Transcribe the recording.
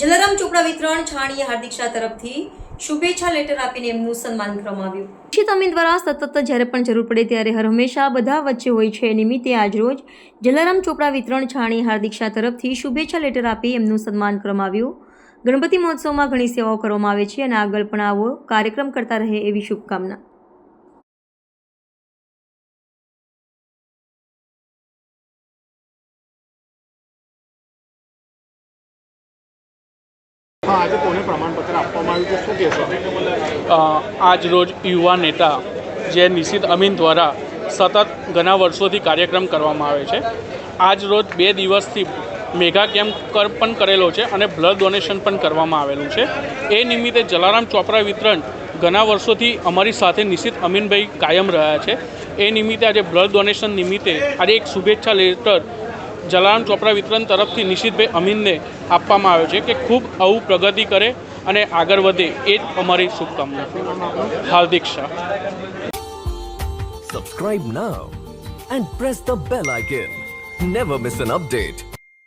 જલારામ ચોપડા વિતરણ છાણીએ હાર્દિક શાહ તરફથી શુભેચ્છા લેટર આપીને એમનું સન્માન કરવામાં આવ્યું. નિશિત અમીન દ્વારા સતત જ્યારે પણ જરૂર પડે ત્યારે હર હંમેશા બધા વચ્ચે હોય છે. નિમિત્તે આજરોજ જલારામ ચોપડા વિતરણ છાણી હાર્દિક શાહ તરફથી શુભેચ્છા લેટર આપી એમનું સન્માન કરવામાં આવ્યું. ગણપતિ મહોત્સવમાં ઘણી સેવાઓ કરવામાં આવે છે અને આગળ પણ આવો કાર્યક્રમ કરતા રહે એવી શુભકામના. આજે કોને પ્રમાણપત્ર આપવામાં આવ્યું છે, શું કહેશો? આજ રોજ યુવા નેતા જે નિશિત અમીન દ્વારા સતત ઘણા વર્ષોથી કાર્યક્રમ કરવામાં આવે છે. આજ રોજ 2 દિવસથી મેગા કેમ્પ પણ કરેલો છે અને બ્લડ ડોનેશન પણ કરવામાં આવેલું છે. એ નિમિત્તે જલારામ ચોપડા વિતરણ ઘણા વર્ષોથી અમારી સાથે નિશિત અમીનભાઈ કાયમ રહ્યા છે. એ નિમિત્તે આજે બ્લડ ડોનેશન નિમિત્તે આજે એક શુભેચ્છા લેટર જલારામ ચોપડા વિતરણ તરફથી નિશિતભાઈ અમીનને આપવામાં આવ્યો છે કે ખૂબ આવું પ્રગતિ કરે અને આગળ વધે, એ જ અમારી શુભકામના. હાર્દિક Shah. Subscribe now and press the bell icon. Never miss an update.